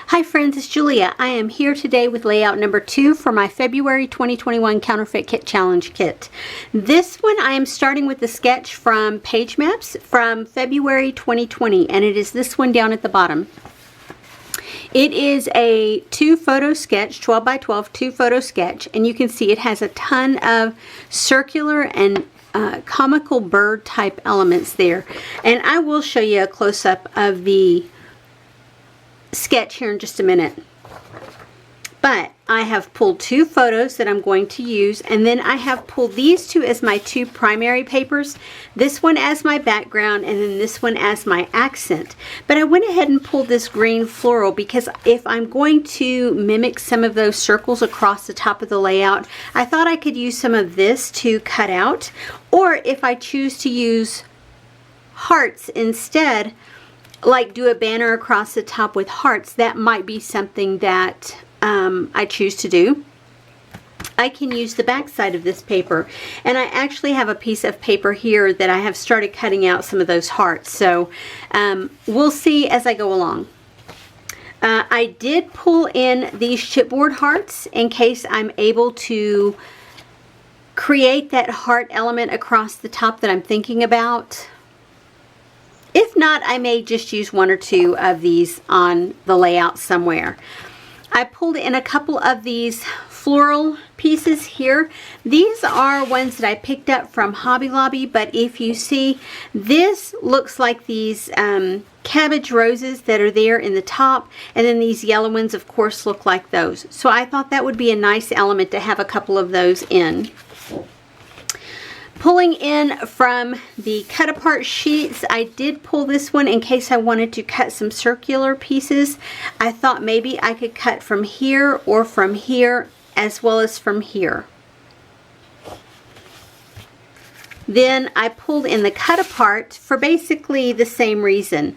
Hi friends, it's Julia. I am here today with layout number 2 for my February 2021 Counterfeit Kit Challenge Kit. This one I am starting with the sketch from Page Maps from February 2020, and it is this one down at the bottom. It is a 2-photo sketch, 12 by 12 2-photo sketch, and you can see it has a ton of circular and comical bird type elements there. And I will show you a close-up of the sketch here in just a minute. But I have pulled 2 photos that I'm going to use, and then I have pulled these 2 as my 2 primary papers, this one as my background and then this one as my accent. But I went ahead and pulled this green floral because if I'm going to mimic some of those circles across the top of the layout, I thought I could use some of this to cut out, or if I choose to use hearts instead, like do a banner across the top with hearts, that might be something that I choose to do. I can use the back side of this paper, and I actually have a piece of paper here that I have started cutting out some of those hearts, so we'll see as I go along. I did pull in these chipboard hearts in case I'm able to create that heart element across the top that I'm thinking about. If not, I may just use 1 or 2 of these on the layout somewhere. I pulled in a couple of these floral pieces here. These are ones that I picked up from Hobby Lobby, but if you see, this looks like these cabbage roses that are there in the top, and then these yellow ones of course look like those. So I thought that would be a nice element to have a couple of those in. Pulling in from the cut apart sheets, I did pull this one in case I wanted to cut some circular pieces. I thought maybe I could cut from here or from here as well as from here. Then I pulled in the cut apart for basically the same reason.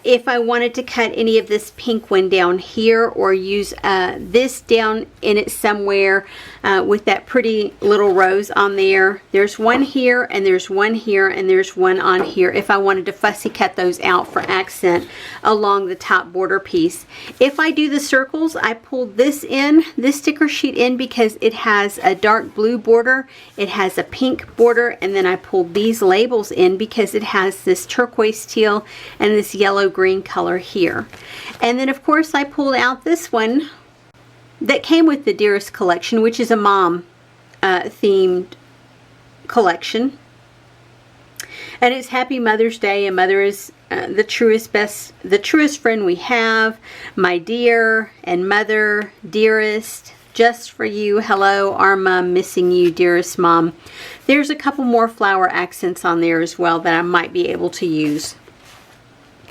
If I wanted to cut any of this pink one down here or use this down in it somewhere with that pretty little rose on there. There's one here and there's one here and there's one on here if I wanted to fussy cut those out for accent along the top border piece. If I do the circles, I pulled this sticker sheet in because it has a dark blue border, it has a pink border, and then I pulled these labels in because it has this turquoise teal and this yellow green color here. And then of course I pulled out this one that came with the Dearest collection, which is a mom themed collection. And it's Happy Mother's Day, and Mother is the truest friend we have. My dear and Mother, Dearest, just for you, hello, our mom, missing you, dearest mom. There's a couple more flower accents on there as well that I might be able to use.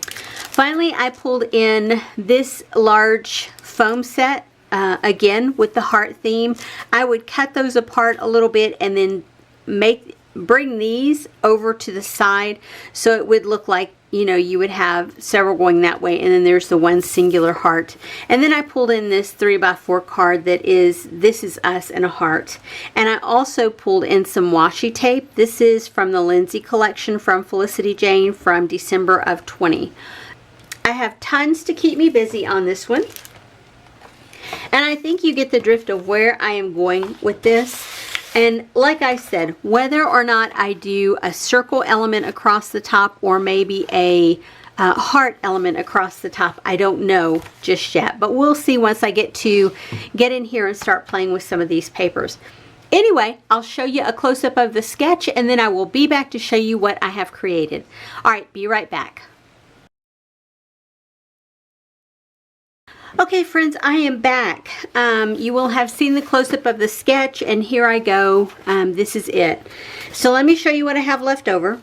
Finally, I pulled in this large foam set, again with the heart theme. I would cut those apart a little bit and then bring these over to the side so it would look like, you know, you would have several going that way, and then there's the one singular heart. And then I pulled in this 3x4 card that is This Is Us and a heart. And I also pulled in some washi tape. This is from the Lindsay collection from Felicity Jane from December of 20. I have tons to keep me busy on this one. And I think you get the drift of where I am going with this. And like I said, whether or not I do a circle element across the top or maybe a heart element across the top, I don't know just yet. But we'll see once I get in here and start playing with some of these papers. Anyway, I'll show you a close-up of the sketch, and then I will be back to show you what I have created. All right, be right back. Okay friends, I am back. You will have seen the close-up of the sketch, and here I go. This is it. So let me show you what I have left over.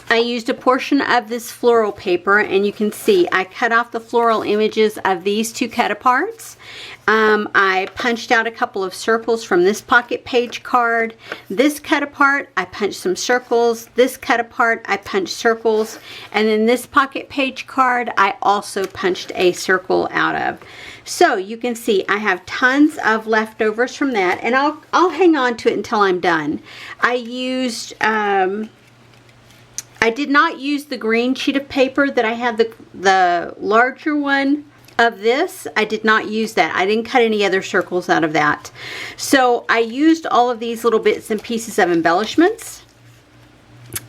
I used a portion of this floral paper, and you can see I cut off the floral images of these 2 cut aparts. I punched out a couple of circles from this pocket page card. This cut apart, I punched some circles. This cut apart, I punched circles. And then this pocket page card, I also punched a circle out of. So you can see I have tons of leftovers from that, and I'll hang on to it until I'm done. I used I did not use the green sheet of paper that I had the larger one of this, I did not use that. I didn't cut any other circles out of that. So I used all of these little bits and pieces of embellishments.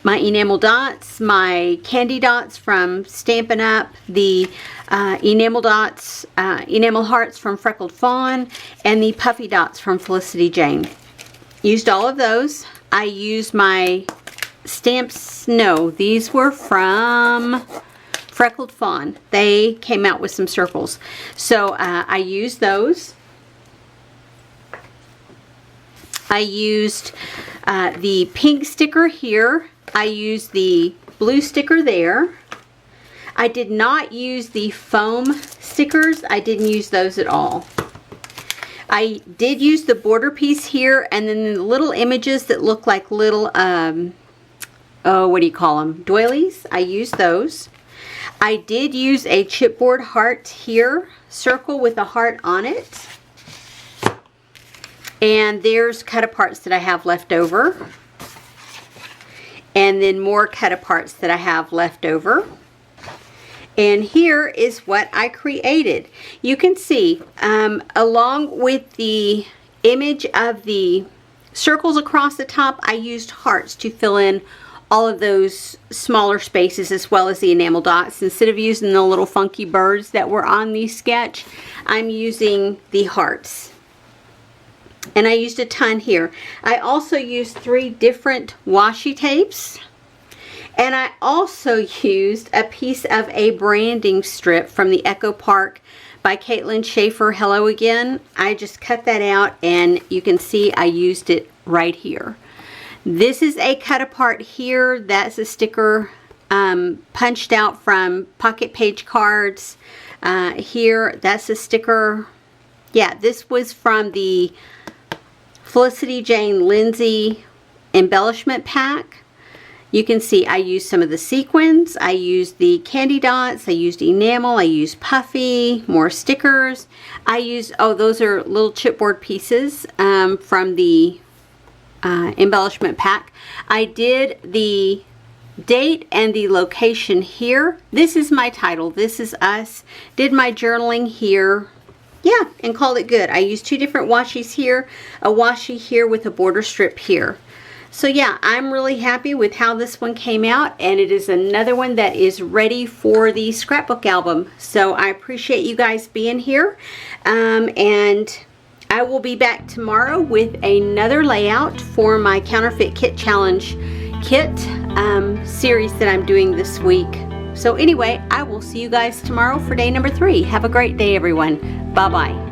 My enamel dots, my candy dots from Stampin' Up, the enamel dots, enamel hearts from Freckled Fawn, and the puffy dots from Felicity Jane. Used all of those. I used my stamps. No, these were from Freckled Fawn. They came out with some circles. So I used those. I used the pink sticker here. I used the blue sticker there. I did not use the foam stickers. I didn't use those at all. I did use the border piece here, and then the little images that look like little, oh, what do you call them? Doilies. I used those. I did use a chipboard heart here, circle with a heart on it. And there's cut-aparts that I have left over. And then more cut-aparts that I have left over. And here is what I created. You can see, along with the image of the circles across the top, I used hearts to fill in all of those smaller spaces, as well as the enamel dots. Instead of using the little funky birds that were on the sketch, I'm using the hearts. And I used a ton here. I also used 3 different washi tapes. And I also used a piece of a branding strip from the Echo Park by Caitlin Schaefer, Hello Again. I just cut that out, and you can see I used it right here. This is a cut apart here. That's a sticker punched out from Pocket Page Cards. Here, that's a sticker. Yeah, this was from the Felicity Jane Lindsay embellishment pack. You can see I used some of the sequins, I used the candy dots, I used enamel, I used puffy, more stickers. I used, oh, those are little chipboard pieces from the embellishment pack. I did the date and the location here. This is my title, This Is Us. Did my journaling here. Yeah, and called it good. I used 2 different washies here, a washi here with a border strip here. So yeah, I'm really happy with how this one came out, and it is another one that is ready for the scrapbook album. So I appreciate you guys being here, and I will be back tomorrow with another layout for my Counterfeit Kit Challenge kit series that I'm doing this week. So anyway, I will see you guys tomorrow for day number 3. Have a great day, everyone. Bye-bye.